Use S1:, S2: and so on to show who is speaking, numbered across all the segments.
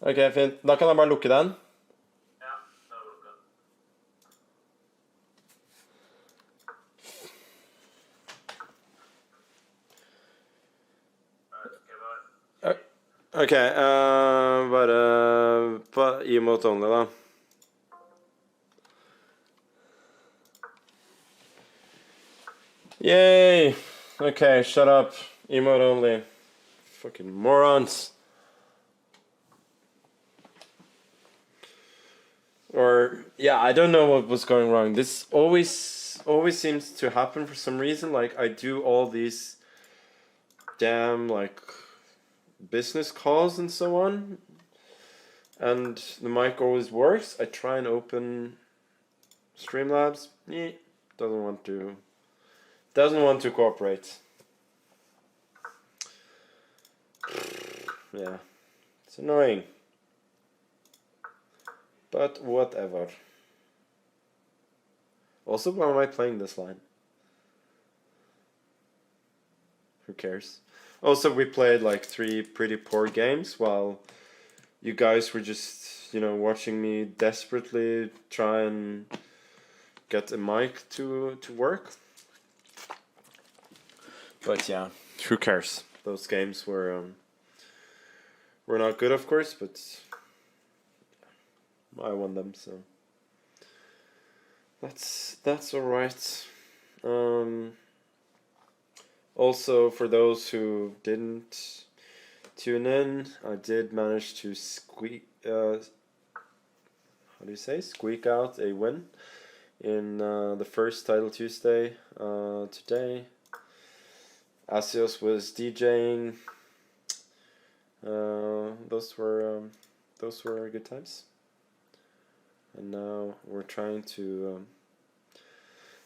S1: Ok, fint. Da kan jeg bare lukke den.
S2: Ja, det er lukket.
S1: Ok, bare på emote only da. Yay! Okay, shut up. Emote only. Fucking morons. Or, yeah, I don't know what was going wrong. This always seems to happen for some reason. Like, I do all these damn, like, business calls and so on. And the mic always works. I try and open Streamlabs. Doesn't want to cooperate. Yeah, it's annoying. But whatever. Also, why am I playing this line? Who cares? Also, we played like 3 pretty poor games while you guys were just, you know, watching me desperately try and get a mic to work. But yeah, who cares? Those games were not good, of course, but I won them, so that's all right. Also, for those who didn't tune in, I did manage to squeak out a win in the first Title Tuesday today. Asios was DJing. Those were good times. And now we're trying to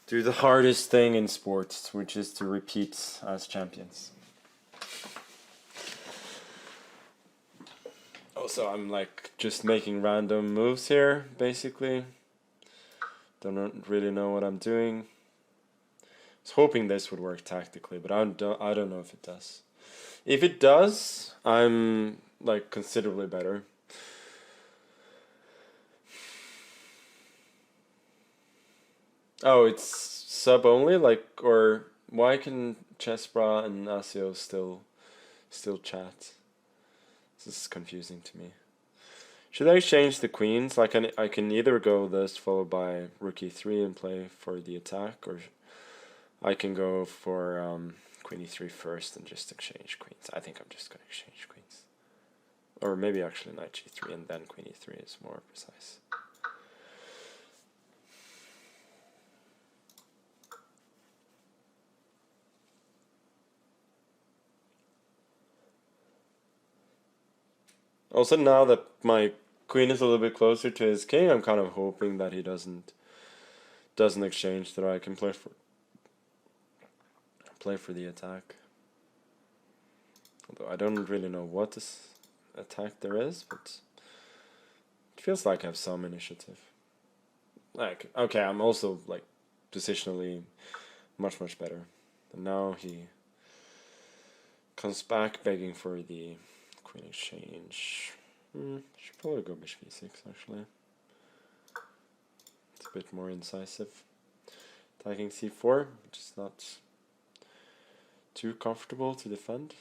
S1: do the hardest thing in sports, which is to repeat as champions. Also, I'm like just making random moves here, basically. Don't really know what I'm doing. I was hoping this would work tactically, but I don't know if it does. If it does, I'm like considerably better. Oh, it's sub only, like, or why can Chessbra and Asio still chat? This is confusing to me. Should I exchange the queens? Like, I can either go this followed by rook e3 and play for the attack, or I can go for queen e3 first and just exchange queens. I think I'm just gonna exchange queens, or maybe actually knight g3 and then queen e3 is more precise. Also, now that my queen is a little bit closer to his king, I'm kind of hoping that he doesn't exchange, so that I can play for the attack. Although I don't really know what this attack there is, but it feels like I have some initiative. Like, okay, I'm also like positionally much better. And now he comes back begging for the queen exchange. Should probably go bishop e6 actually. It's a bit more incisive. Attacking c4, which is not too comfortable to defend.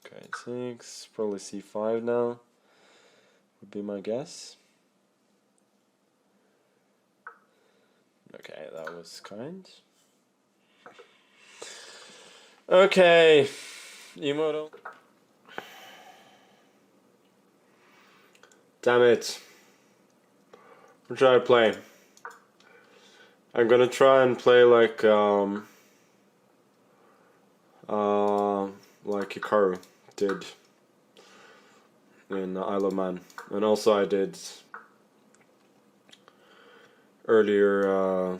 S1: Okay, 6, probably c5 now, would be my guess. Okay, that was kind. Okay, Emoto. Damn it. I'm trying to play. I'm gonna try and play like Hikaru did in Isle of Man, and also I did earlier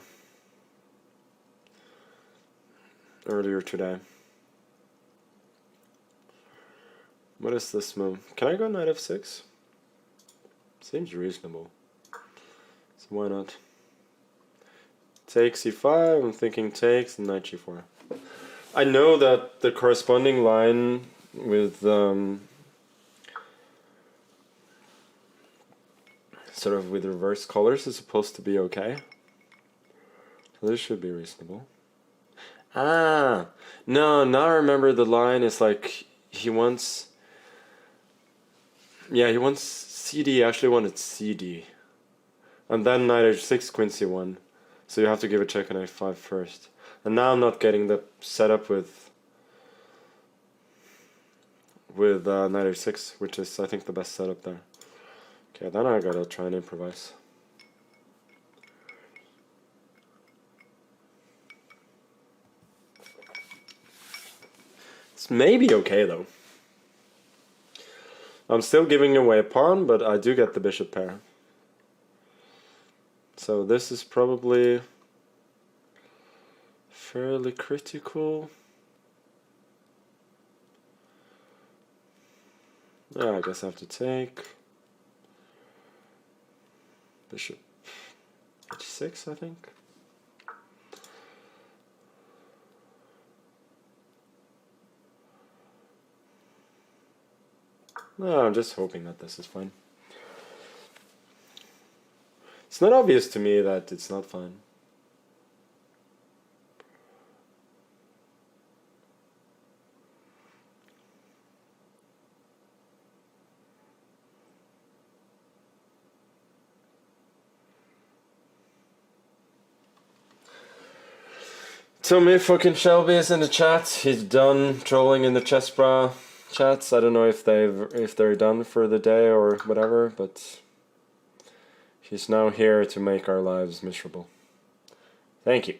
S1: today. What is this move? Can I go knight f6? Seems reasonable. So why not? Take c5, I'm thinking takes, and knight g4. I know that the corresponding line with sort of with reverse colors is supposed to be okay. So this should be reasonable. Ah, no, now I remember the line is like he wants, yeah, he wants CD, actually wanted CD. And then knight h6, queen c1. So you have to give a check on a5 first. And now I'm not getting the setup with knight h6, which is I think the best setup there. Okay, then I gotta try and improvise. It's maybe okay though. I'm still giving away a pawn, but I do get the bishop pair. So this is probably fairly critical. Yeah, I guess I have to take. Bishop h6, I think. No, I'm just hoping that this is fine. It's not obvious to me that it's not fine. So me fucking Shelby is in the chat. He's done trolling in the chess bra chats. I don't know if they're done for the day or whatever, but he's now here to make our lives miserable. Thank you.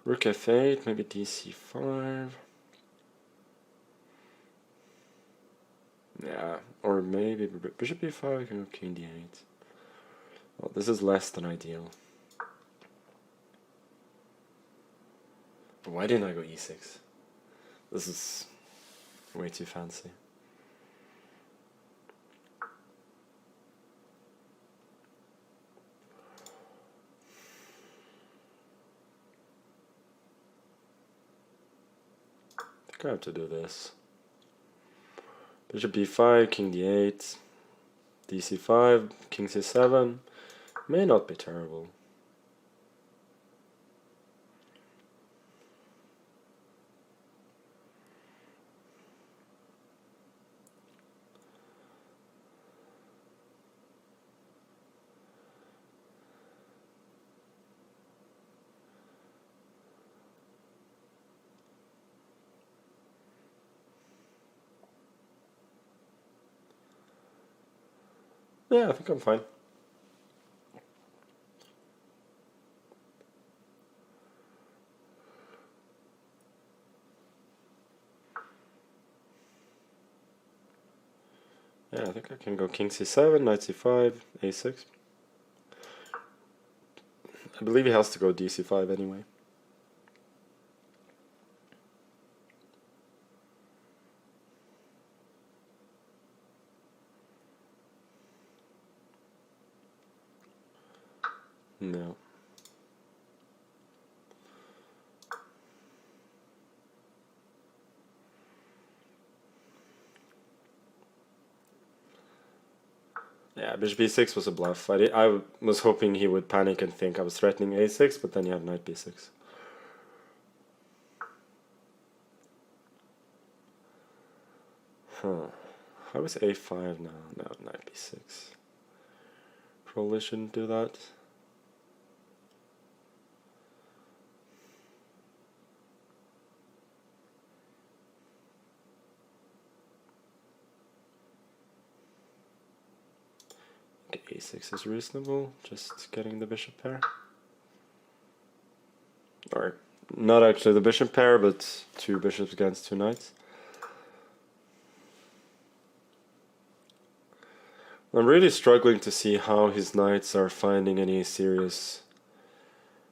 S1: Rook f8, maybe dc5. Yeah, or maybe bishop e5, can go king d8. Well, this is less than ideal. Why didn't I go e6? This is way too fancy. I think I have to do this. Bishop b5, king d8, dc5, king c7. May not be terrible. Yeah, I think I'm fine. Yeah, I think I can go king c7, knight c5, a6. I believe he has to go dc5 anyway. No. Yeah, bishop b6 was a bluff. I was hoping he would panic and think I was threatening a6, but then you have knight b6. Huh. How is a5 now? No, knight b6. Probably shouldn't do that. Okay, a6 is reasonable, just getting the bishop pair. Or, not actually the bishop pair, but two bishops against two knights. I'm really struggling to see how his knights are finding any serious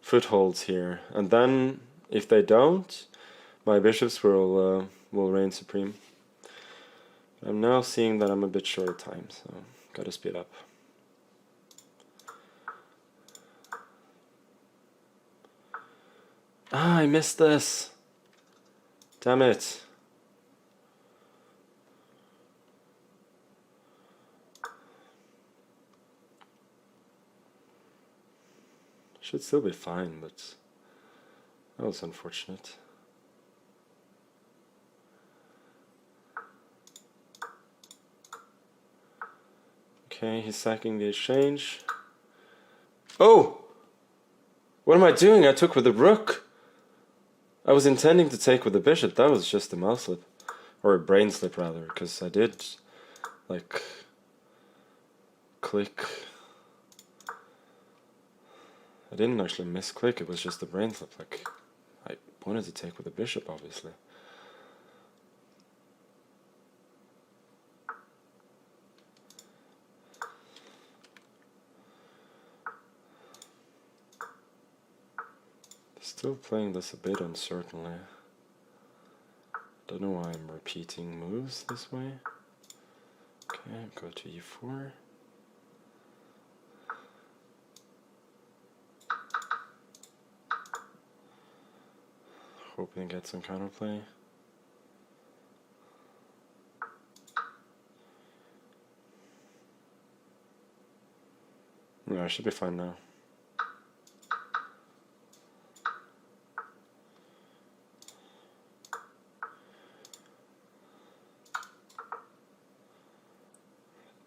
S1: footholds here, and then if they don't, my bishops will reign supreme. I'm now seeing that I'm a bit short of time, so gotta speed up. Ah, I missed this. Damn it. Should still be fine, but that was unfortunate. Okay, he's sacking the exchange. Oh! What am I doing? I took with the rook. I was intending to take with the bishop. That was just a mouse slip. Or a brain slip, rather, because I did, like, click. I didn't actually misclick, it was just a brain slip. Like, I wanted to take with the bishop, obviously. Still playing this a bit uncertainly. Don't know why I'm repeating moves this way. Okay, go to e4. Hoping to get some counterplay. No, I should be fine now.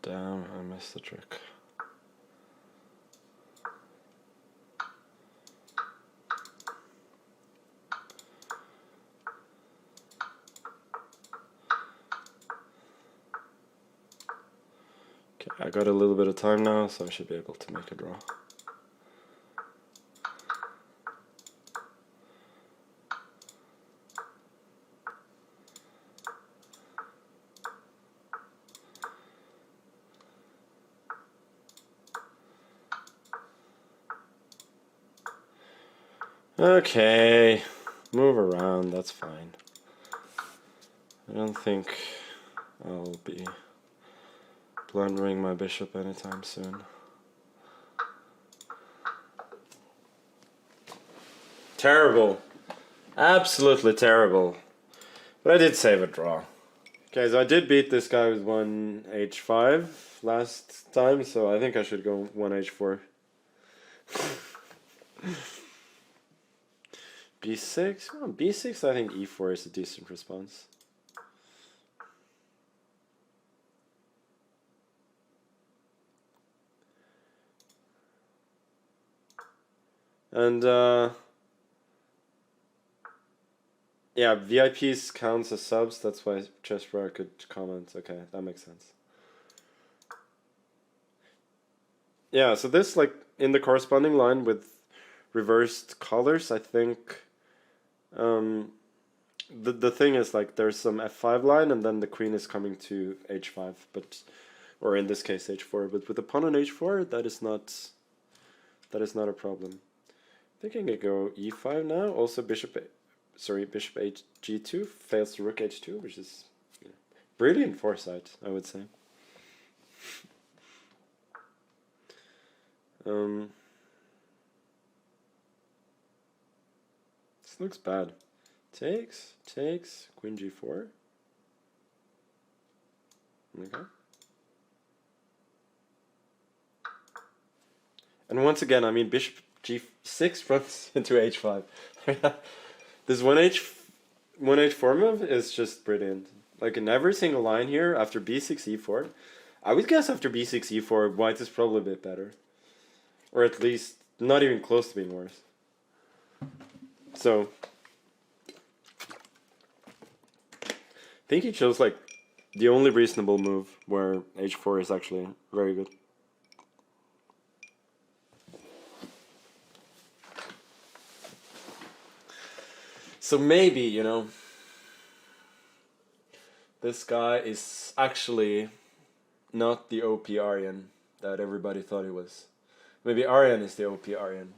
S1: Damn, I missed the trick. Okay, I got a little bit of time now, so I should be able to make a draw. Okay, move around, that's fine. I don't think I'll be blundering my bishop anytime soon. Terrible. Absolutely terrible. But I did save a draw. Okay, so I did beat this guy with 1h5 last time, so I think I should go 1h4. b6? Well, b6, I think e4 is a decent response. And, yeah, VIPs counts as subs, that's why Chessbro could comment. Okay, that makes sense. Yeah, so this, like, in the corresponding line with reversed colors, I think, the thing is, like, there's some f5 line, and then the queen is coming to h5, but, or in this case h4, but with the pawn on h4, that is not a problem. I think I can go e5 now. Also bishop g2 fails to rook h2, which is, you know, brilliant foresight, I would say. This looks bad. Takes, queen g4. Okay. And once again, I mean, bishop g6 runs into h5. This 1h4 move is just brilliant. Like, in every single line here, after b6, e4, I would guess after b6, e4, white is probably a bit better. Or at least not even close to being worse. So, I think he chose, like, the only reasonable move where h4 is actually very good. So maybe, you know, this guy is actually not the OP Aryan that everybody thought he was. Maybe Aryan is the OP Aryan.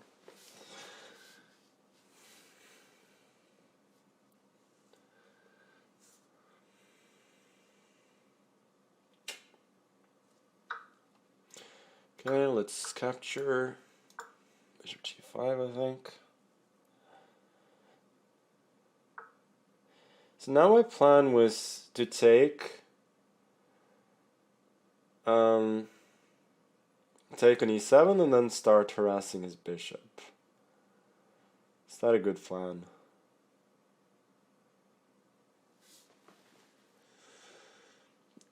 S1: Okay, let's capture bishop g5, I think. So now my plan was to take on e7 and then start harassing his bishop. Is that a good plan?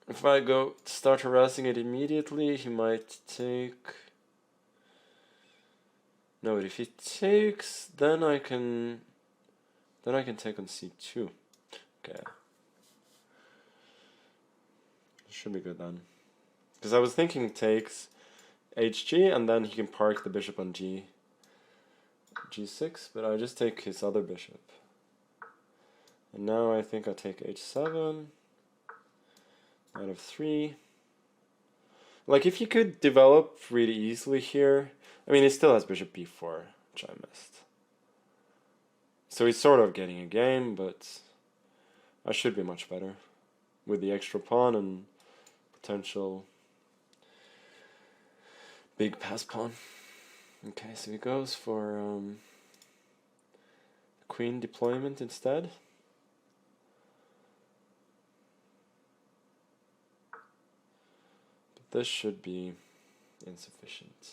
S1: If I go start harassing it immediately, he might take... No, but if he takes, then I can take on c2. Okay. Should be good then. Because I was thinking takes hg and then he can park the bishop on g6, but I just take his other bishop. And now I think I take h7, knight of 3. Like if you could develop really easily here, I mean he still has bishop b4, which I missed. So he's sort of getting a game, but I should be much better with the extra pawn and potential big pass pawn. Okay, so he goes for queen deployment instead. But this should be insufficient.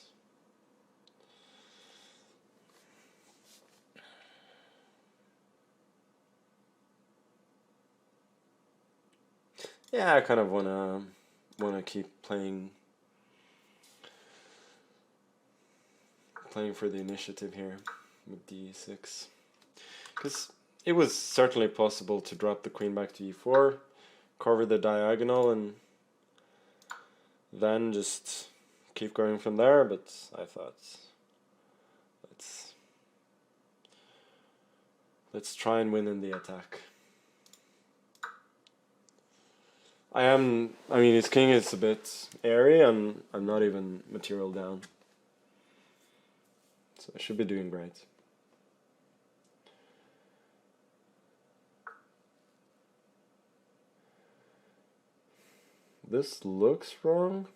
S1: Yeah, I kind of wanna keep playing for the initiative here with d6, because it was certainly possible to drop the queen back to e4, cover the diagonal, and then just keep going from there. But I thought let's try and win in the attack. I mean his king is a bit airy and I'm not even material down. So I should be doing great. This looks wrong.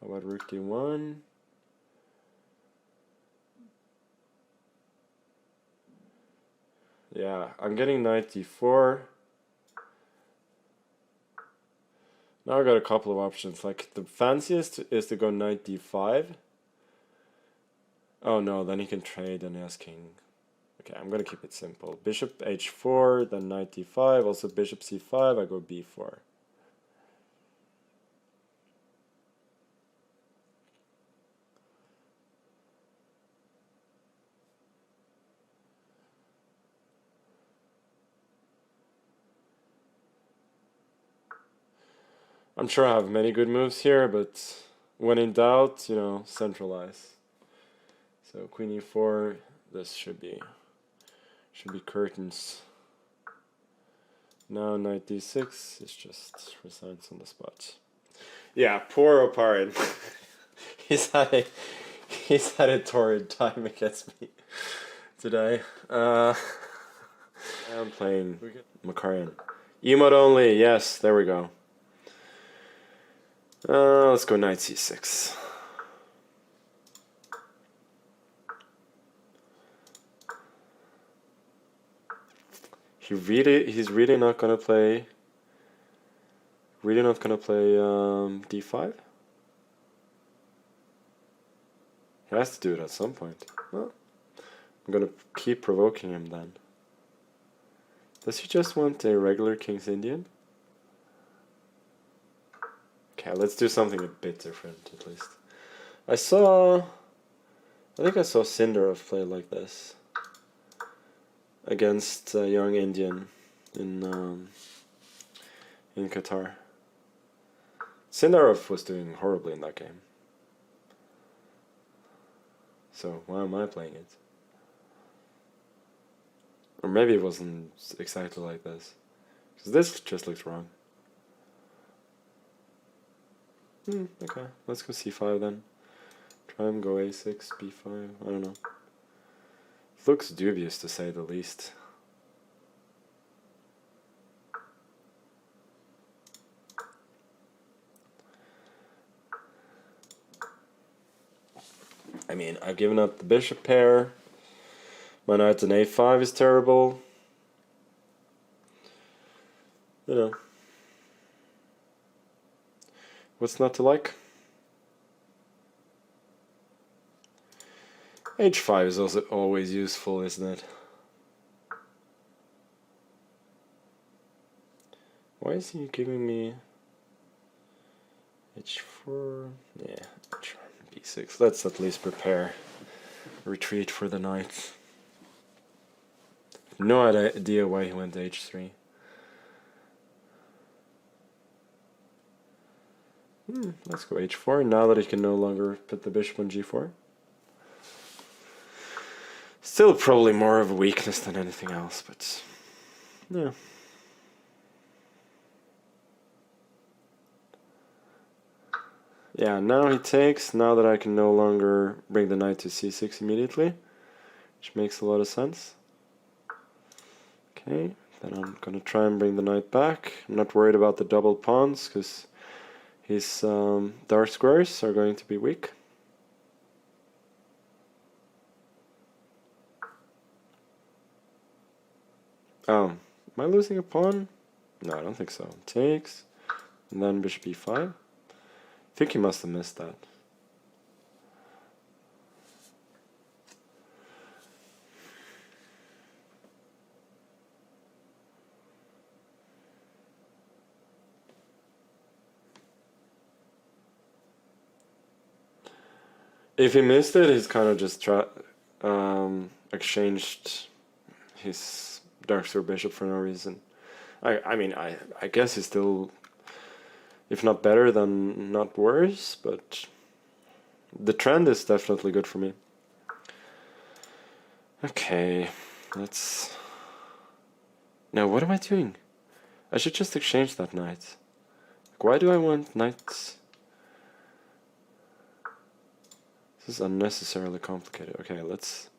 S1: How about rook d1? Yeah, I'm getting knight d4. Now I got a couple of options. Like the fanciest is to go knight d5. Oh no, then he can trade and he has king. Okay, I'm gonna keep it simple. Bishop h4, then knight d5, also bishop c5, I go b4. I'm sure I have many good moves here, but when in doubt, you know, centralize. So queen e4, this should be curtains. Now knight d6 is just resigns on the spot. Yeah, poor Oparin. he's had a torrid time against me today. I'm playing Macarian. Emote only, yes, there we go. Let's go knight c6. He's really not gonna play. d5. He has to do it at some point. Well, I'm gonna keep provoking him then. Does he just want a regular King's Indian? Okay, let's do something a bit different at least. I think I saw Sindarov play like this against a young Indian in Qatar. Sindarov was doing horribly in that game. So why am I playing it? Or maybe it wasn't exactly like this. Because this just looks wrong. Okay, let's go c5 then. Try and go a6, b5, I don't know. Looks dubious to say the least. I mean, I've given up the bishop pair. My knight on a5 is terrible. You know. What's not to like? h5 is also always useful, isn't it? Why is he giving me h4? Yeah, b6. Let's at least prepare retreat for the knight. No idea why he went to h3. Let's go h4 now that he can no longer put the bishop on g4. Still probably more of a weakness than anything else, but yeah. Yeah, now he takes, now that I can no longer bring the knight to c6 immediately, which makes a lot of sense. Okay, then I'm gonna try and bring the knight back. I'm not worried about the double pawns, because his dark squares are going to be weak. Oh, am I losing a pawn? No, I don't think so. Takes, and then bishop e5. I think he must have missed that. If he missed it, he's kind of just exchanged his dark square bishop for no reason. I mean, I guess he's still, if not better, then not worse, but the trend is definitely good for me. Okay, let's... Now, what am I doing? I should just exchange that knight. Like, why do I want knights? This is unnecessarily complicated. Okay, let's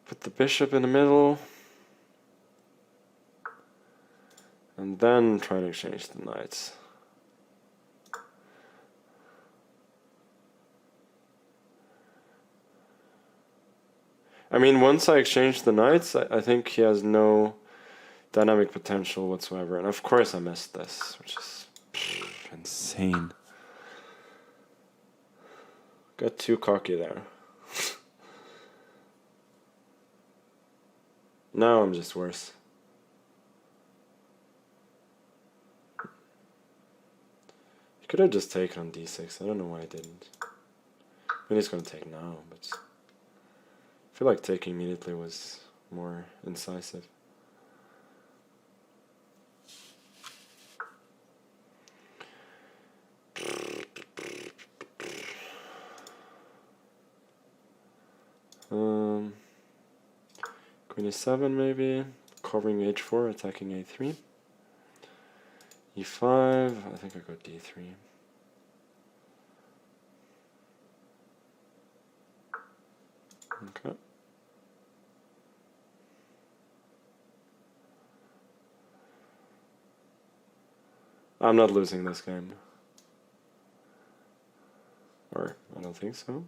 S1: put the bishop in the middle. And then try to exchange the knights. I mean, once I exchange the knights, I think he has no dynamic potential whatsoever. And of course I missed this, which is insane. Got too cocky there. Now I'm just worse. He could have just taken on d6. I don't know why I didn't. I mean, he's going to take now, but I feel like taking immediately was more incisive. Queen e7 maybe, covering h4, attacking a3. e5, I think I go d3. Okay. I'm not losing this game. Or, I don't think so.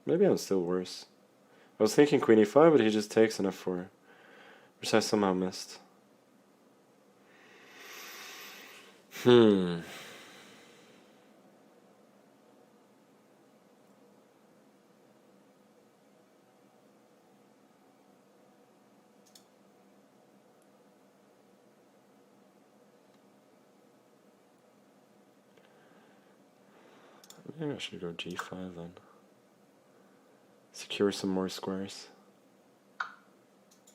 S1: Maybe I'm still worse. I was thinking queen e5, but he just takes an f4, which I somehow missed. Maybe I should go g5 then. Secure some more squares.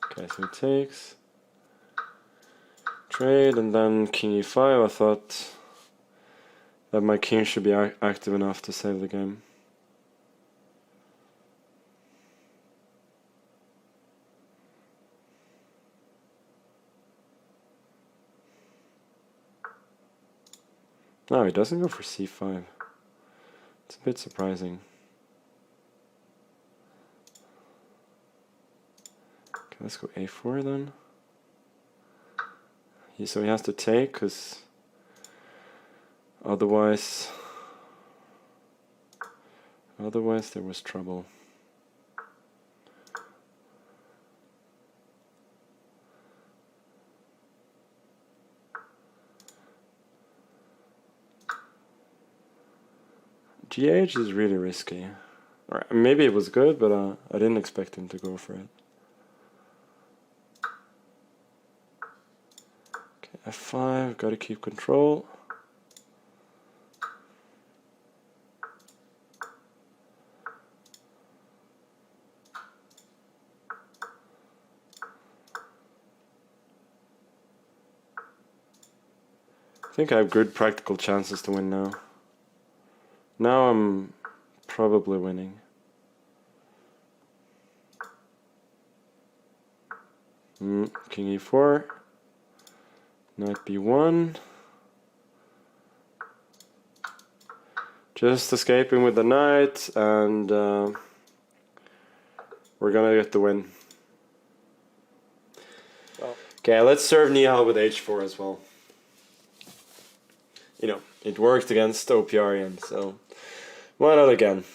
S1: Okay, so he takes. Trade, and then king e5. I thought that my king should be active enough to save the game. No, he doesn't go for c5. It's a bit surprising. Okay, let's go a4 then. So he has to take, because otherwise Otherwise there was trouble. GH is really risky. Or maybe it was good, but I didn't expect him to go for it. Okay, F5, gotta keep control. I think I have good practical chances to win now. Now I'm probably winning. King e4. Knight b1. Just escaping with the knight, and we're gonna get the win. Okay, let's serve Nihal with h4 as well. You know, it worked against OPRian, so why not again?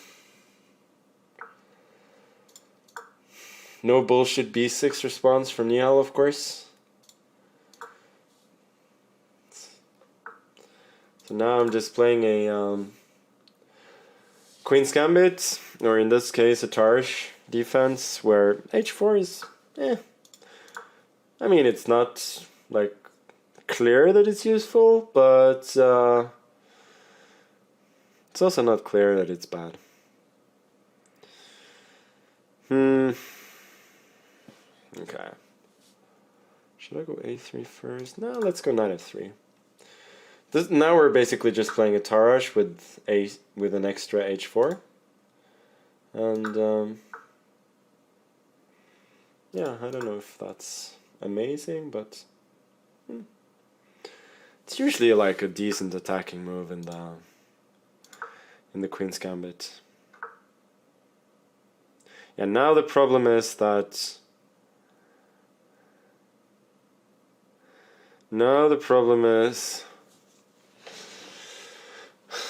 S1: No bullshit b6 response from Nihal, of course. So now I'm just playing a Queen's Gambit, or in this case a Tarsh defense, where h4 is, I mean, it's not like clear that it's useful, but it's also not clear that it's bad. Okay. Should I go a3 first? No, let's go knight f3. Now we're basically just playing a Tarrasch with an extra h4, and yeah, I don't know if that's amazing, but it's usually like a decent attacking move in the Queen's Gambit. Yeah, now the problem is that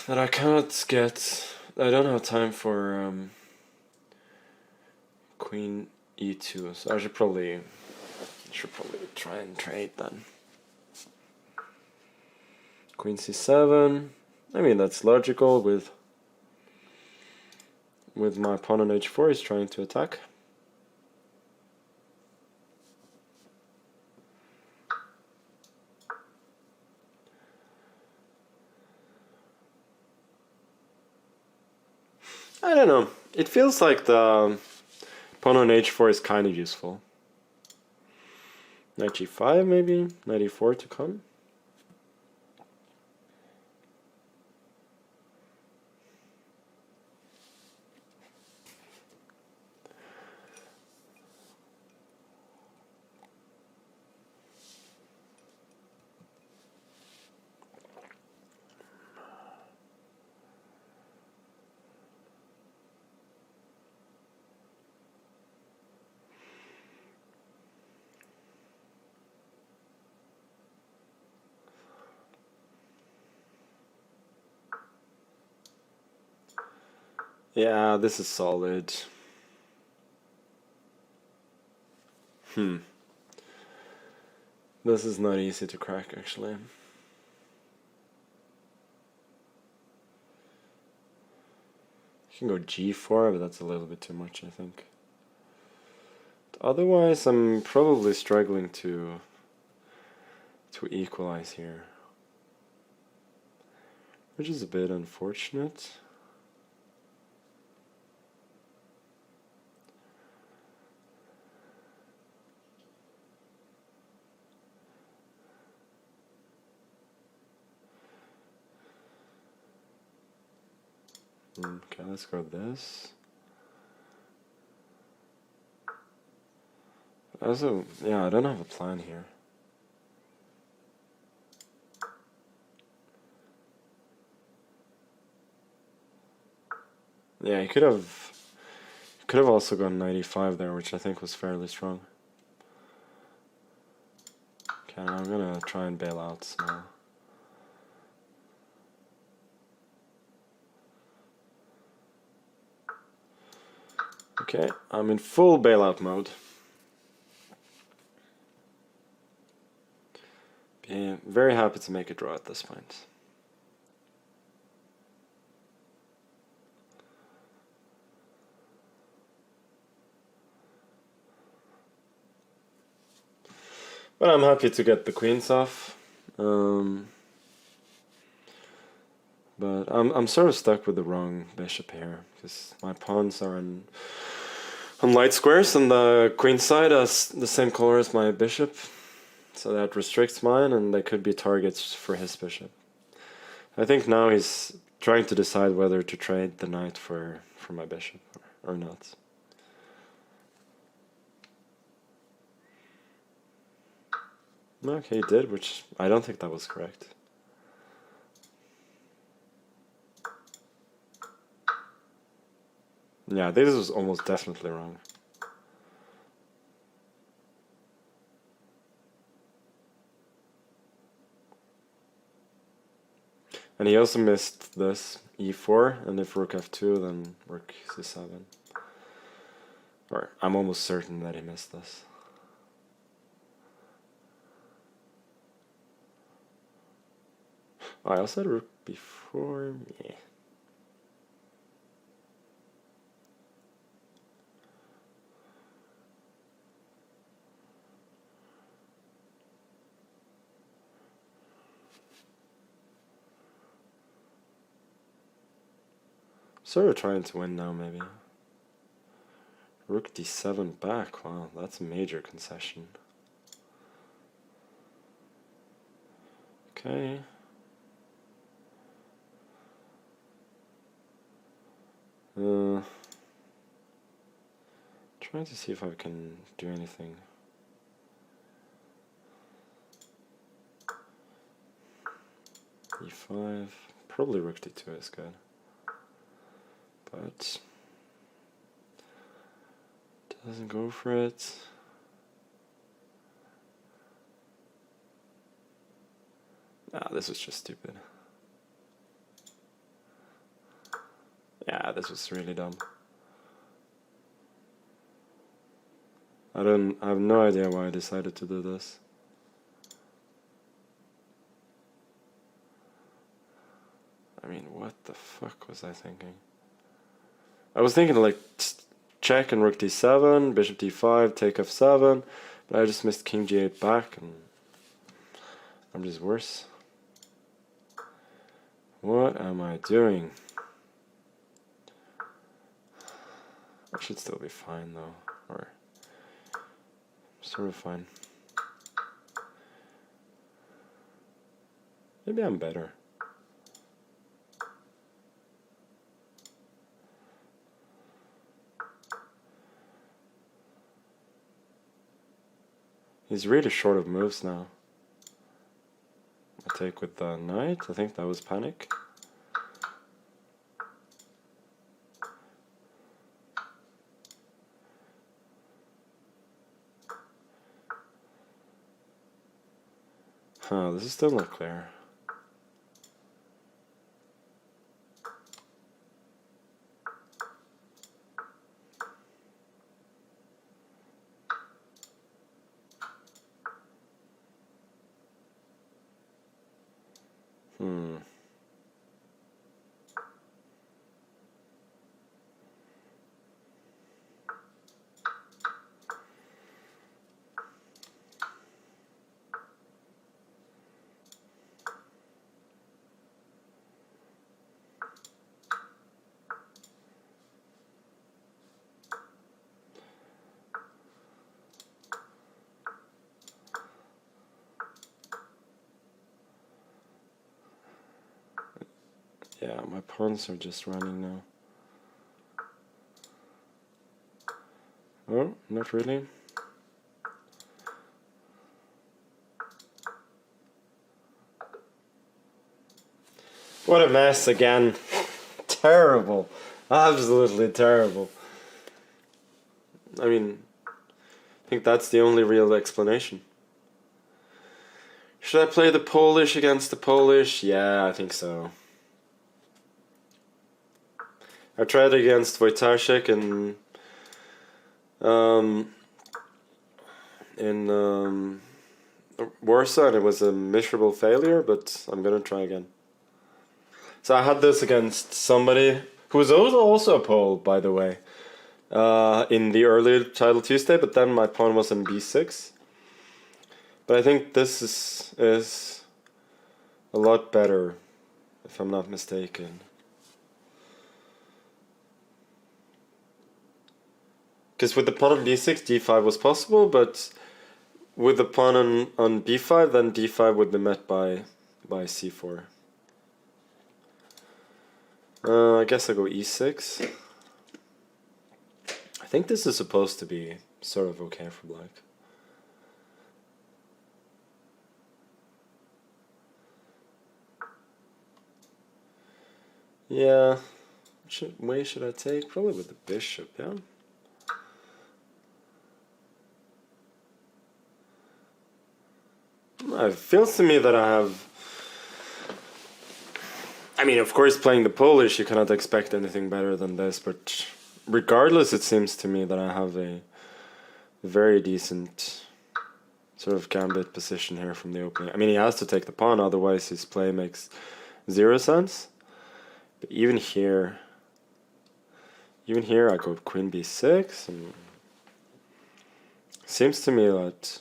S1: I cannot get. I don't have time for Queen e2, so I should probably try and trade then. Queen c7. I mean, that's logical with my pawn on h4. He's trying to attack. I don't know. It feels like the pawn on h4 is kind of useful. Knight g5 maybe, knight e4 to come. Yeah, this is solid. This is not easy to crack, actually. You can go g4, but that's a little bit too much, I think. But otherwise, I'm probably struggling to equalize here, which is a bit unfortunate. Okay, let's go this. Also, yeah, I don't have a plan here. Yeah, he could have also gone 95 there, which I think was fairly strong. Okay, I'm gonna try and bail out now. Okay, I'm in full bailout mode. Be very happy to make a draw at this point. But I'm happy to get the queens off. But I'm sort of stuck with the wrong bishop here, because my pawns are on light squares, and the queen side has the same color as my bishop, so that restricts mine, and they could be targets for his bishop. I think now he's trying to decide whether to trade the knight for my bishop or not. Okay, he did, which I don't think that was correct. Yeah, this was almost definitely wrong. And he also missed this e4, and if rook f2, then rook c7. Or I'm almost certain that he missed this. Oh, I also had rook before. Yeah. Sort of trying to win now, maybe. Rook d7 back. Wow, that's a major concession. Okay. Trying to see if I can do anything. e5. Probably rook d2 is good. But doesn't go for it. Ah, this was just stupid. Yeah, this was really dumb. I have no idea why I decided to do this. I mean, what the fuck was I thinking? I was thinking like check and rook d7, bishop d5, take f7, but I just missed king g8 back, and I'm just worse. What am I doing? I should still be fine though, or sort of fine. Maybe I'm better. He's really short of moves now. I take with the knight. I think that was panic. Huh, this is still not clear. Yeah, my pawns are just running now. Oh, not really. What a mess again. Terrible. Absolutely terrible. I mean, I think that's the only real explanation. Should I play the Polish against the Polish? Yeah, I think so. I tried against Wojtaszek, and Um, in Warsaw, it was a miserable failure, but I'm gonna try again. So I had this against somebody who was also a Pole, by the way, in the earlier Title Tuesday, but then my pawn was in b6. But I think this is a lot better, if I'm not mistaken. Because with the pawn on d6, d5 was possible, but with the pawn on b5, then d5 would be met by c4. I guess I go e6. I think this is supposed to be sort of okay for black. Yeah, which way should I take? Probably with the bishop, yeah? It feels to me that I have... I mean, of course, playing the Polish, you cannot expect anything better than this, but regardless, it seems to me that I have a very decent sort of gambit position here from the opening. I mean, he has to take the pawn, otherwise his play makes zero sense. But even here I go queen b6, and seems to me that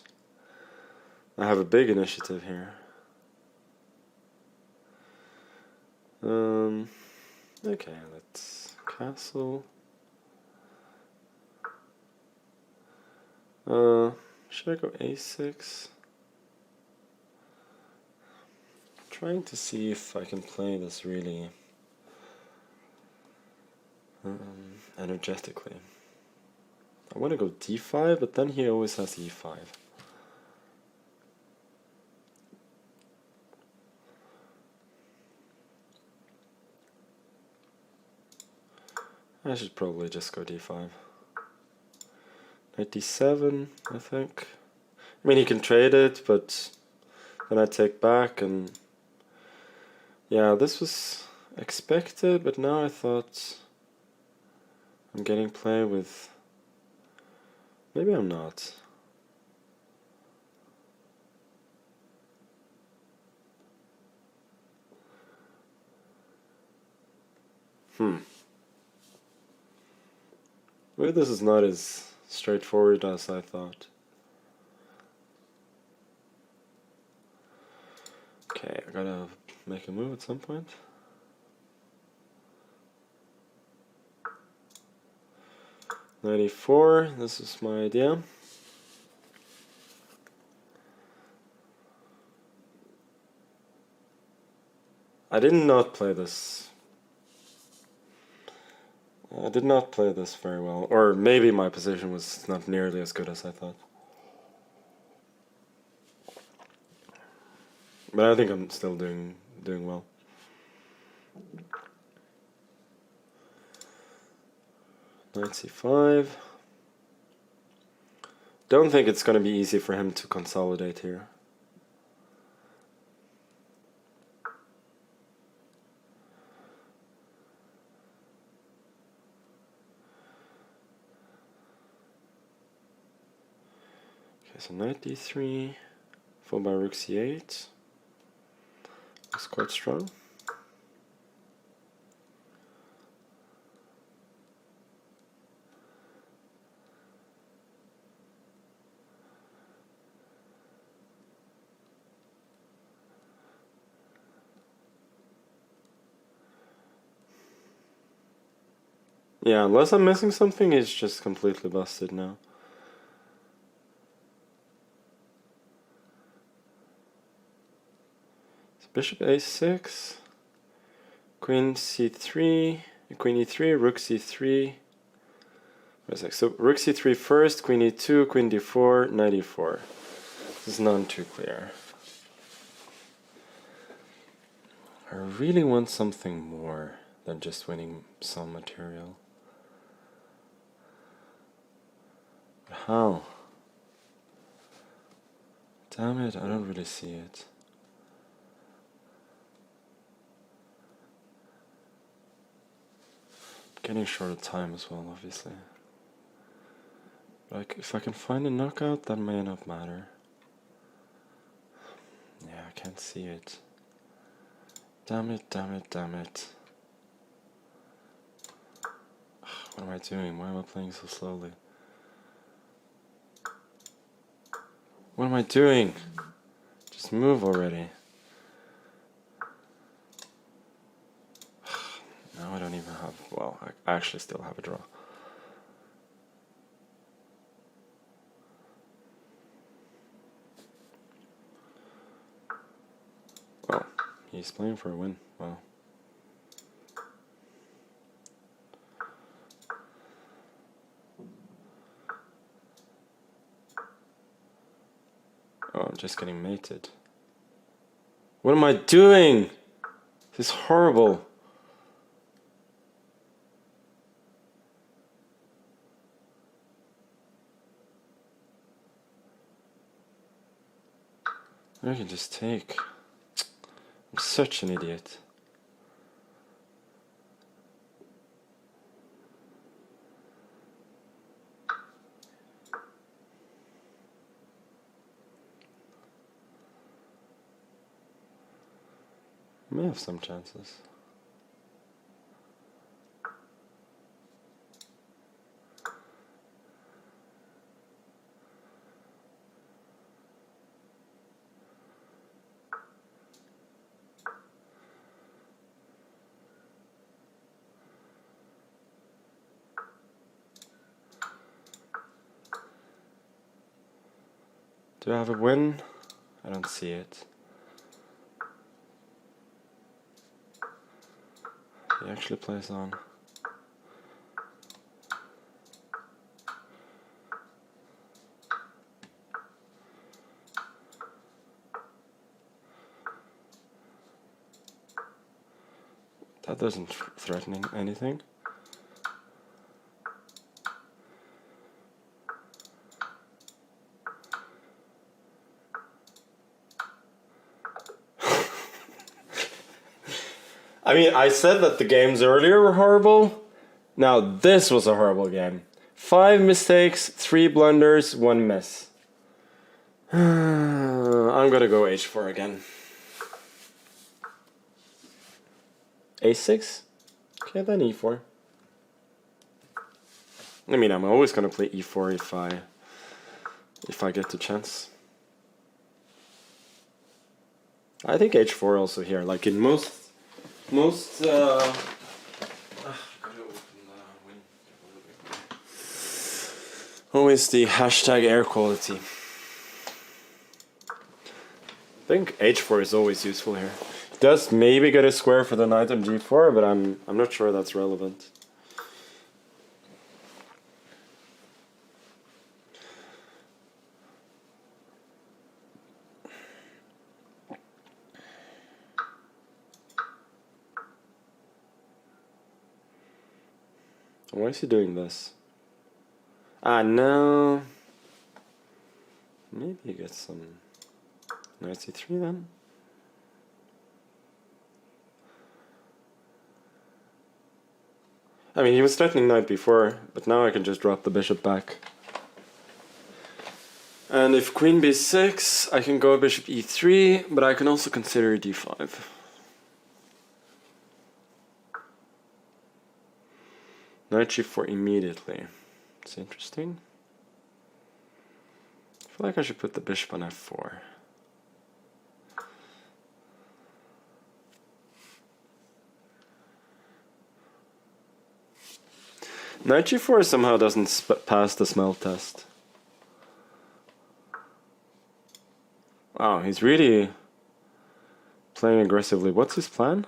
S1: I have a big initiative here. Okay, let's castle. Should I go a6? Trying to see if I can play this really energetically. I want to go d5, but then he always has e5. I should probably just go d5. Knight d7, I think. I mean, he can trade it, but then I take back, and yeah, this was expected, but now I thought I'm getting play with... Maybe I'm not. Maybe this is not as straightforward as I thought. Okay, I gotta make a move at some point. Knight e4, this is my idea. I did not play this. I did not play this very well, or maybe my position was not nearly as good as I thought. But I think I'm still doing well. Knight c5. Don't think it's going to be easy for him to consolidate here. Okay, so knight d3, followed by rook c8. Looks quite strong. Yeah, unless I'm missing something, it's just completely busted now. So bishop a6, queen c3, queen e3, rook c3. So rook c3 first, queen e2, queen d4, knight e4. This is none too clear. I really want something more than just winning some material. But how? Damn it, I don't really see it. Getting short of time as well, obviously. Like, if I can find a knockout, that may not matter. Yeah, I can't see it. Damn it, damn it, damn it. What am I doing? Why am I playing so slowly? What am I doing? Just move already. Now I don't even have... Well, I actually still have a draw. Oh, he's playing for a win. Wow. Oh, I'm just getting mated. What am I doing? This is horrible. I can just take. I'm such an idiot. I may have some chances. Do I have a win? I don't see it. He actually plays on. That doesn't threaten anything. I mean, I said that the games earlier were horrible. Now this was a horrible game. 5 mistakes, 3 blunders, 1 miss. I'm gonna go h4 again. a6? Okay, then e4. I mean, I'm always gonna play e4 if I get the chance. I think h4 also here. Like in most always the hashtag air quality. I think h4 is always useful here. It does maybe get a square for the knight on g4, but I'm not sure that's relevant. Why is he doing this? Ah, no. Maybe he gets some knight c3 then. I mean, he was threatening knight before, but now I can just drop the bishop back. And if queen b6, I can go bishop e3, but I can also consider d5. Knight g4 immediately. It's interesting. I feel like I should put the bishop on f4. Knight g4 somehow doesn't pass the smell test. Wow, he's really playing aggressively. What's his plan?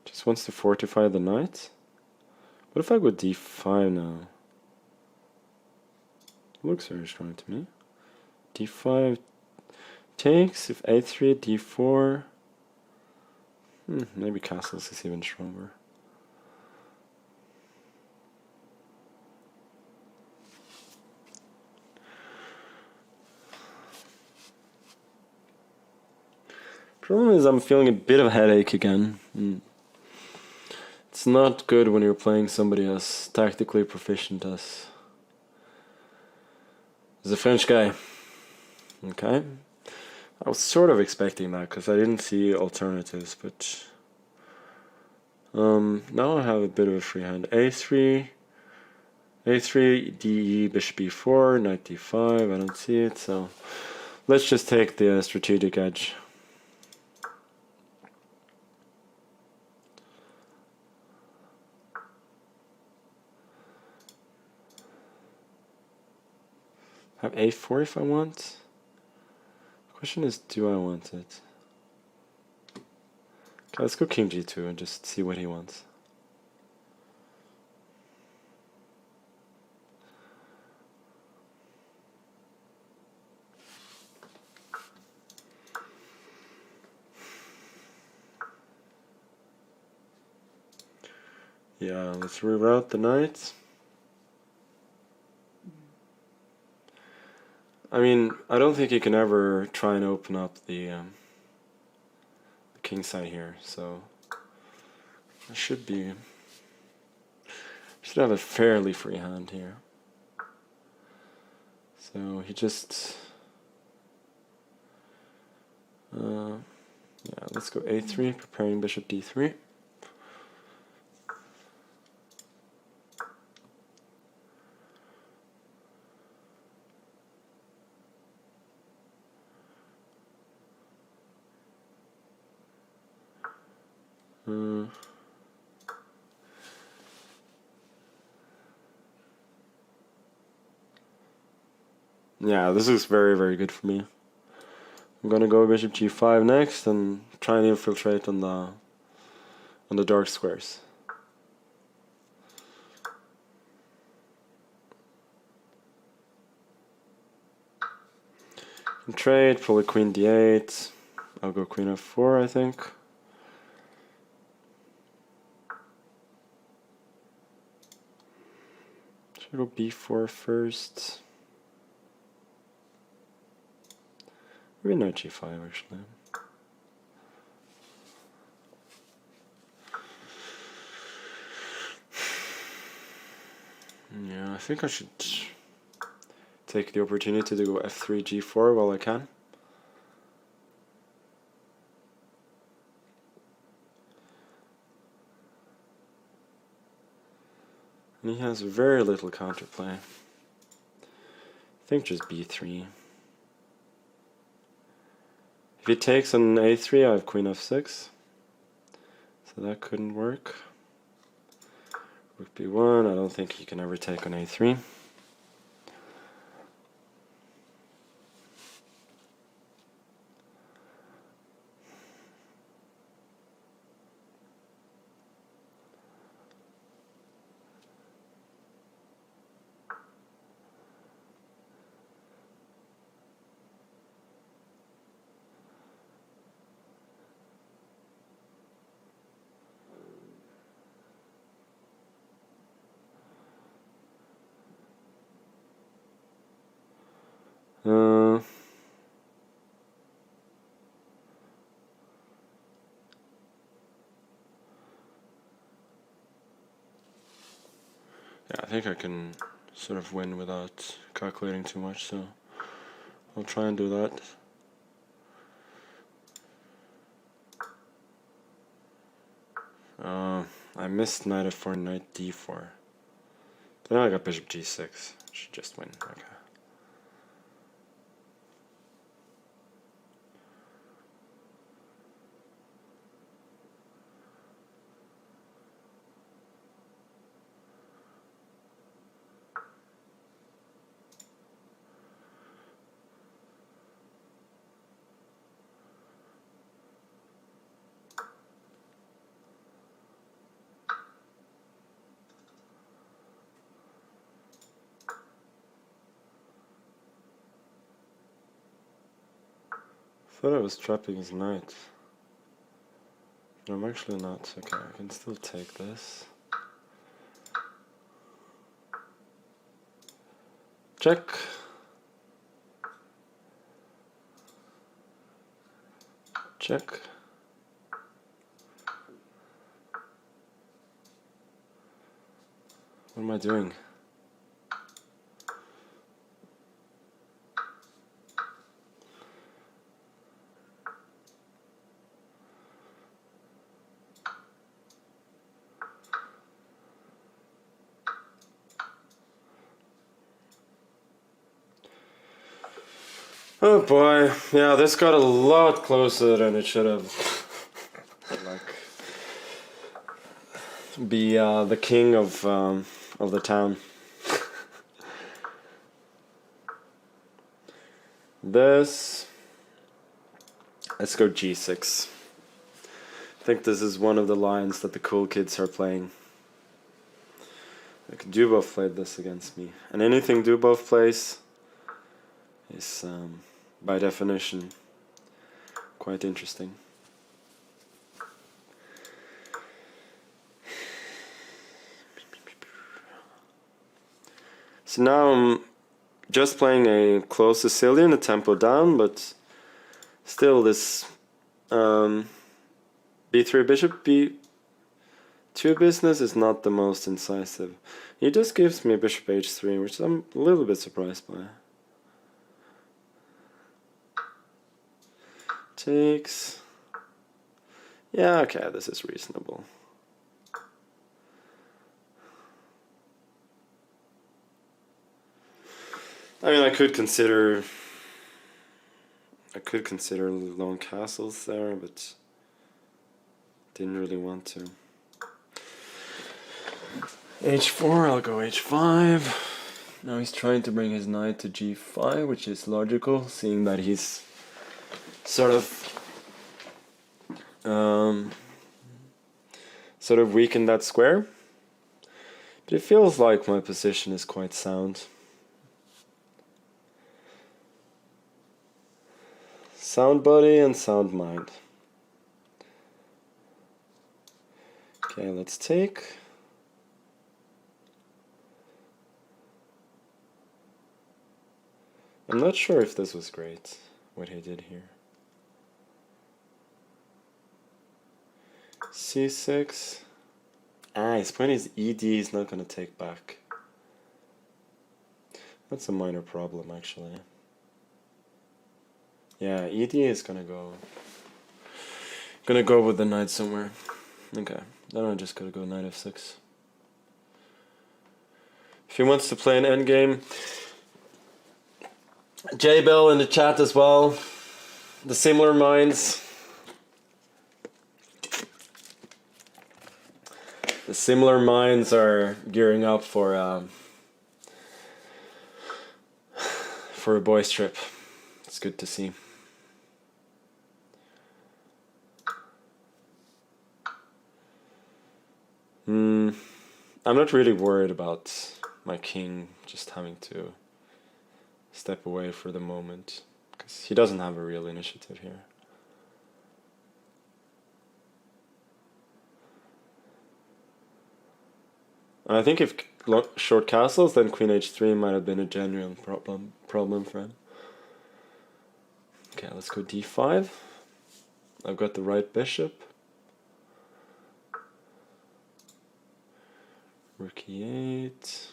S1: Just wants to fortify the knight. What if I go d5 now? Looks very strong to me. d5 takes, if a3, d4. Maybe castles is even stronger. Problem is I'm feeling a bit of a headache again. It's It's not good when you're playing somebody as tactically proficient as the French guy. Okay. I was sort of expecting that because I didn't see alternatives, but now I have a bit of a free hand. A3, DE, bishop B4, knight D5. I don't see it, so let's just take the strategic edge. Have A4 if I want. The question is, do I want it? Okay, let's go King G2 and just see what he wants. Yeah, let's reroute the knight. I mean, I don't think you can ever try and open up the king side here, so I should have a fairly free hand here. So he just yeah, let's go A3, preparing bishop D3. Yeah, this is very, very good for me. I'm gonna go bishop G5 next and try and infiltrate on the dark squares. And trade, probably queen D8. I'll go queen F4, I think. Should I go B4 first? Maybe knight G5 actually. Yeah, I think I should take the opportunity to go F3 G4 while I can. And he has very little counterplay. I think just B3. If he takes on A3, I have queen F6. So that couldn't work. Rook B1, I don't think he can ever take on A3. Yeah, I think I can sort of win without calculating too much, so I'll try and do that. I missed knight F4, knight D4. But now I got bishop G6. Should just win. Okay. I thought I was trapping his knight. No, I'm actually not. Okay, I can still take this. Check. Check. What am I doing? Oh boy, yeah, this got a lot closer than it should have. Like, be the king of the town. This, let's go G6. I think this is one of the lines that the cool kids are playing. Like Dubov played this against me, and anything Dubov plays is, by definition, quite interesting. So now I'm just playing a close Sicilian, a tempo down, but still this b3 bishop b2 business is not the most incisive. He just gives me bishop h3, which I'm a little bit surprised by. Takes. Yeah, okay, this is reasonable. I mean, I could consider long castles there, but didn't really want to. h4, I'll go h5. Now he's trying to bring his knight to g5, which is logical, seeing that he's sort of weakened that square. But it feels like my position is quite sound. Sound body and sound mind. Okay, let's take. I'm not sure if this was great, what he did here. c6. His point is ED is not going to take back. That's a minor problem, actually. Yeah, ED is going to go with the knight somewhere. Okay, then I'm just going to go knight f6. If he wants to play an endgame, J-Bell in the chat as well. The similar minds. The similar minds are gearing up for a boys' trip. It's good to see. I'm not really worried about my king just having to step away for the moment, because he doesn't have a real initiative here. And I think if short castles, then queen h3 might have been a genuine problem for him. Okay, let's go d5. I've got the right bishop. Rook e8.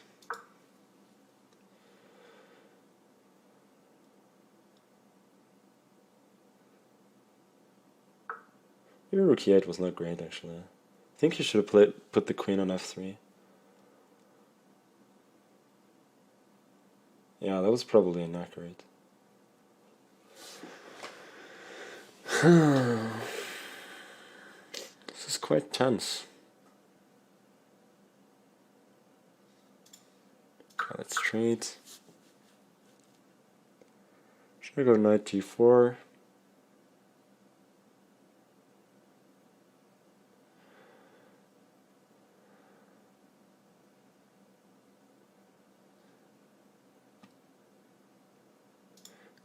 S1: Your rook e8 was not great, actually. I think you should have put the queen on f3. Yeah, that was probably inaccurate. This is quite tense. Okay, let's trade. Should I go knight g4?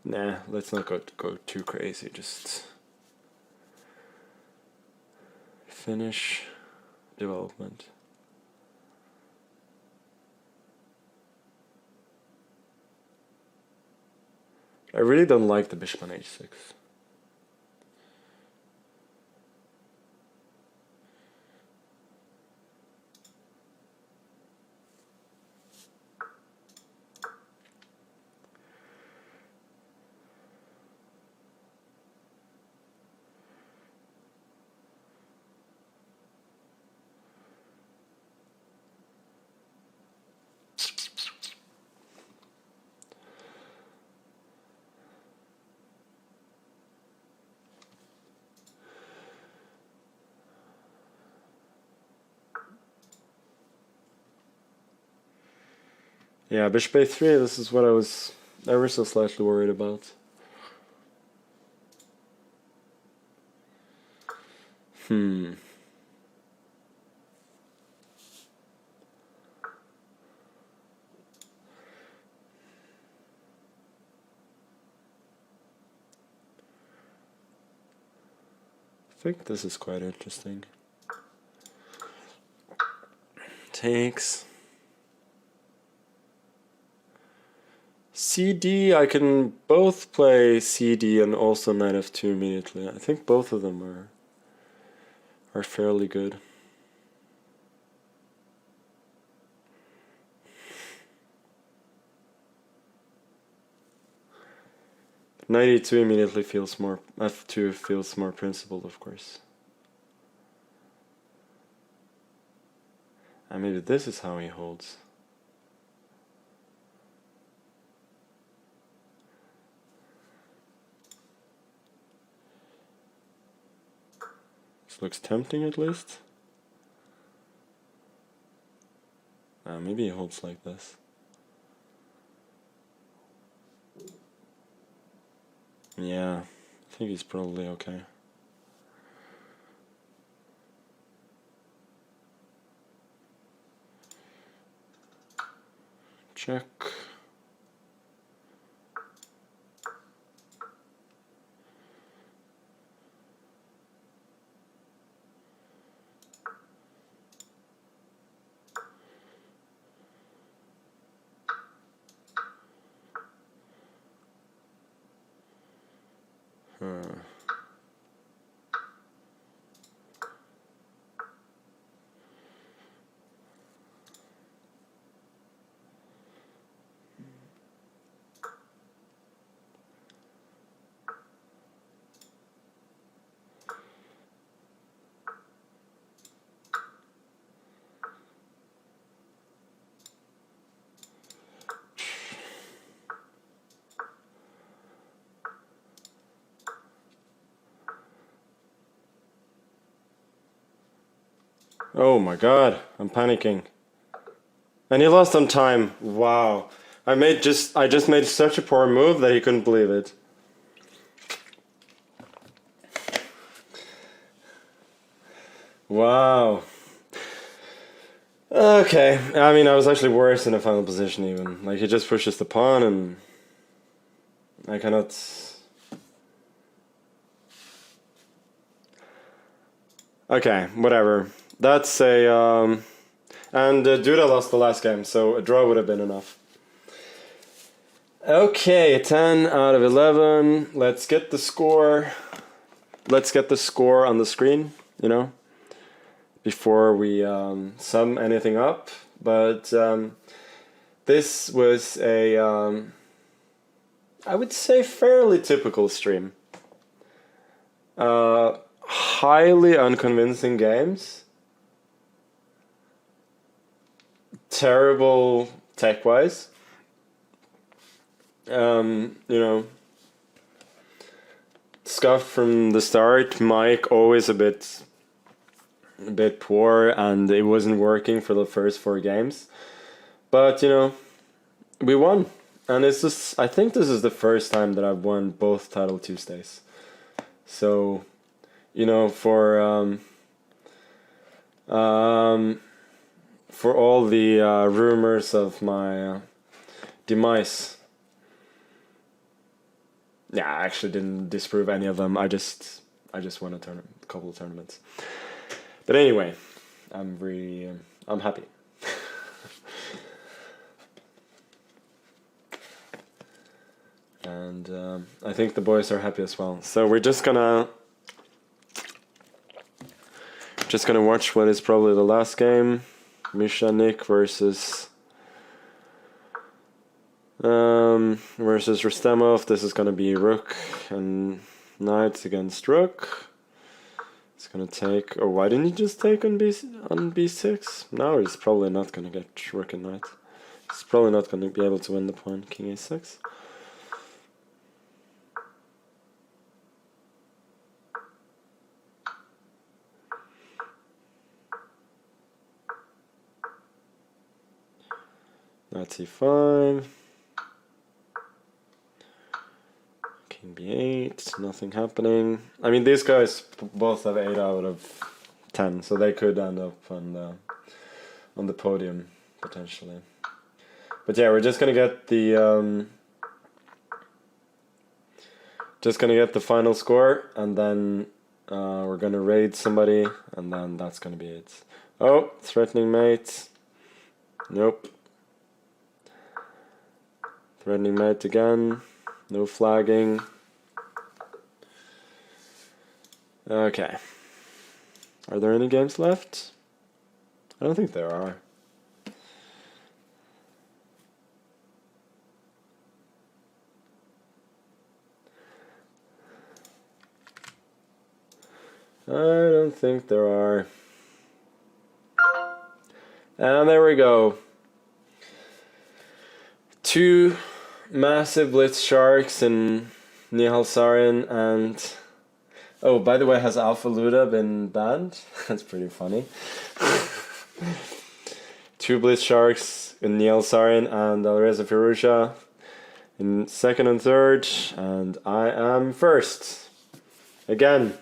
S1: Nah, let's not go too crazy, just finish development. I really don't like the bishop on h6. Yeah, bishop a3, this is what I was ever so slightly worried about. I think this is quite interesting. Takes. CD, I can both play CD and also knight f2 immediately. I think both of them are fairly good. Knight e2 immediately feels more, f2 feels more principled, of course. And maybe this is how he holds. This looks tempting at least. Maybe he holds like this. Yeah, I think he's probably okay. Check. Oh my god, I'm panicking. And he lost on time. Wow. I just made such a poor move that he couldn't believe it. Wow. Okay, I mean, I was actually worse in the final position even. Like, he just pushes the pawn and I cannot... Okay, whatever. That's a... And Duda lost the last game, so a draw would have been enough. Okay, 10 out of 11. Let's get the score. Let's get the score on the screen, you know, before we sum anything up. But this was a, I would say, fairly typical stream. Highly unconvincing games. Terrible tech-wise. You know, scuff from the start. Mike always a bit poor, and it wasn't working for the first 4 games. But you know, we won, and it's just, I think this is the first time that I've won both Title Tuesdays. So, you know, for all the rumors of my demise. Yeah, I actually didn't disprove any of them. I just won a couple of tournaments. But anyway, I'm happy. And I think the boys are happy as well. So we're just gonna watch what is probably the last game. Misha Nick versus Rustemov. This is gonna be Rook and Knight against Rook. It's gonna take. Oh, why didn't he just take on B6? Now he's probably not gonna get Rook and Knight. He's probably not gonna be able to win the pawn. King A6. Knight c5. King b8. Nothing happening. I mean, these guys both have 8 out of 10, so they could end up on the podium potentially. But yeah, we're just gonna get the final score, and then we're gonna raid somebody, and then that's gonna be it. Oh, threatening mate. Nope. Threatening mate again. No flagging. Okay. Are there any games left? I don't think there are. I don't think there are. And there we go. 2 massive Blitz Sharks in Nihal Sarin, and oh, by the way, has Alpha Luda been banned? That's pretty funny. 2 Blitz Sharks in Nihal Sarin and Alireza Firouzja in second and third, and I am first. Again,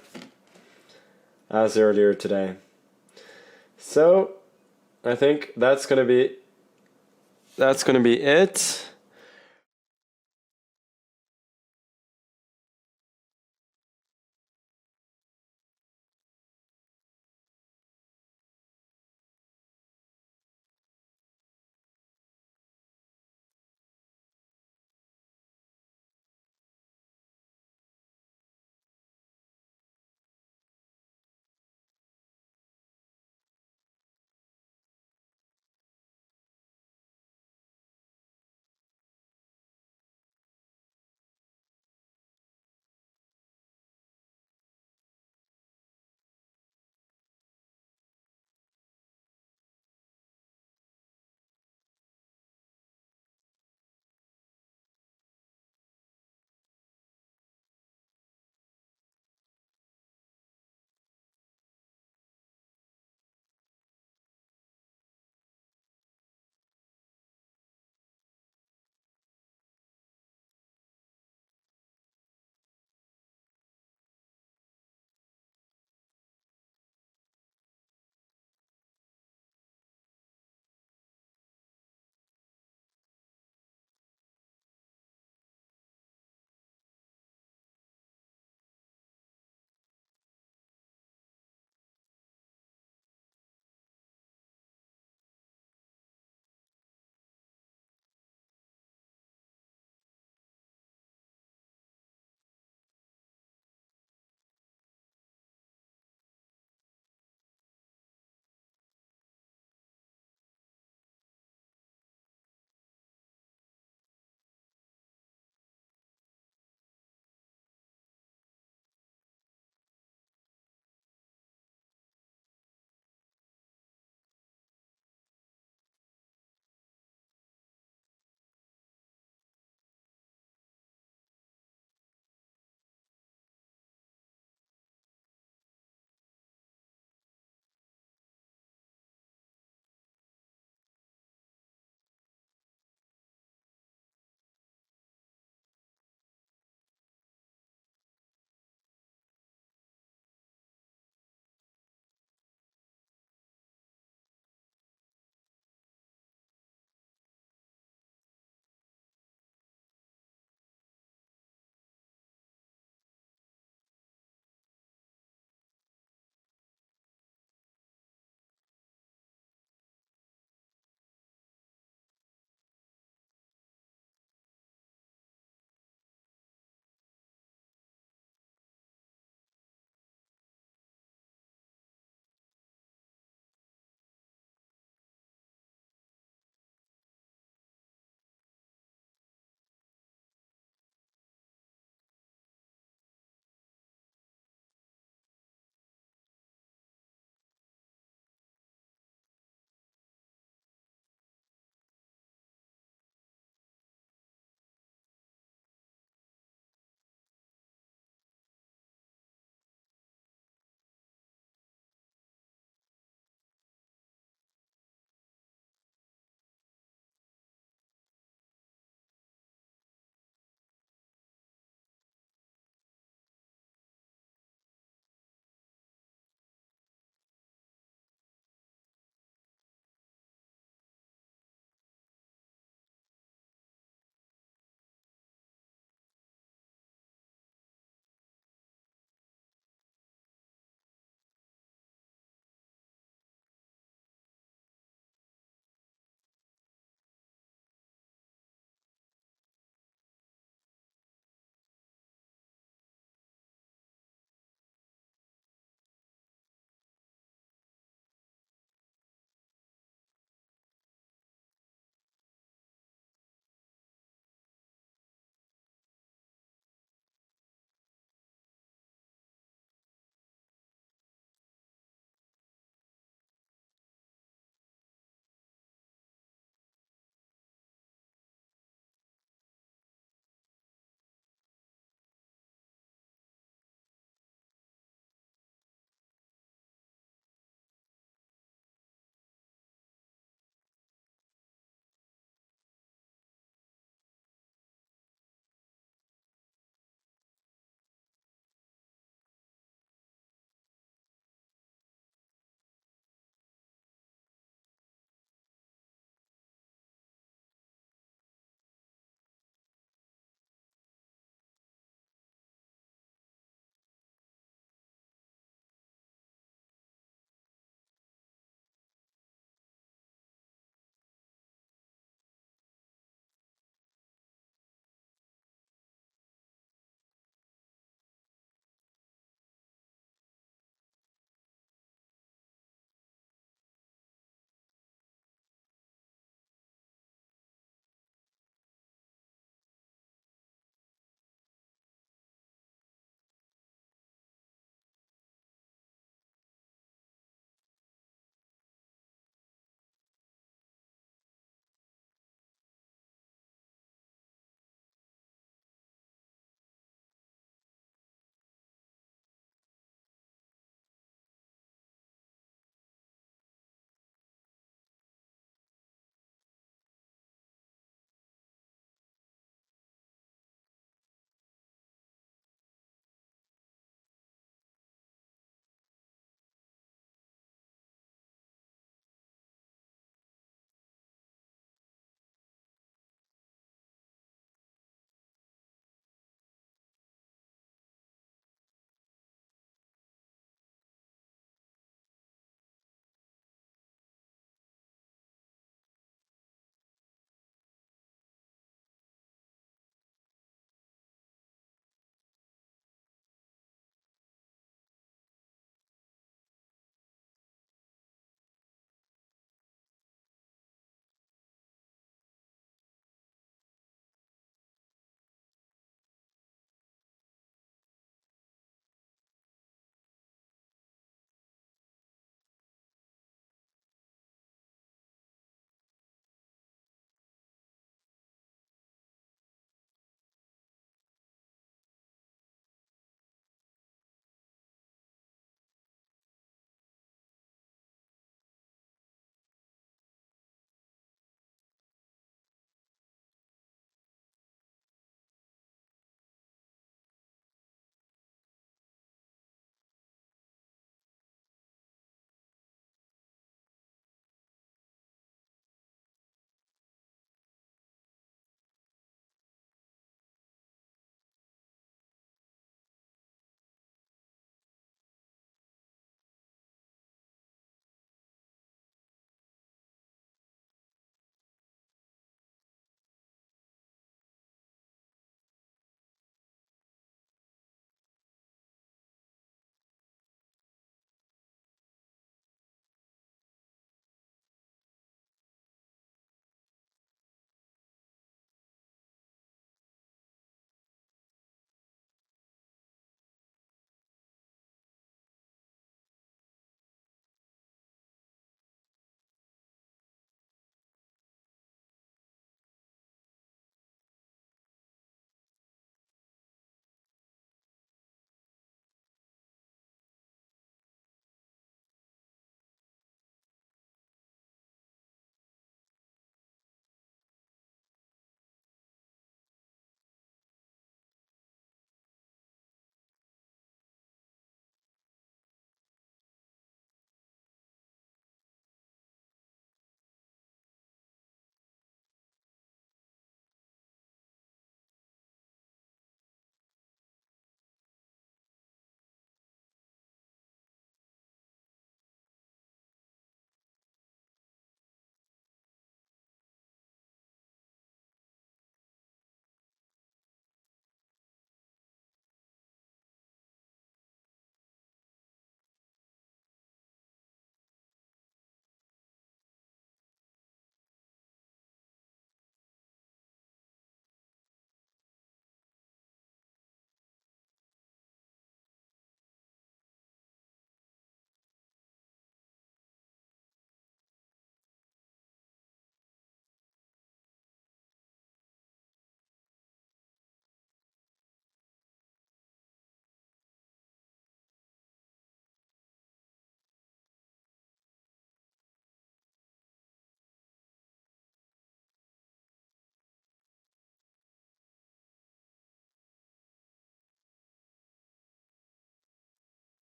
S1: as earlier today. So I think that's gonna be it.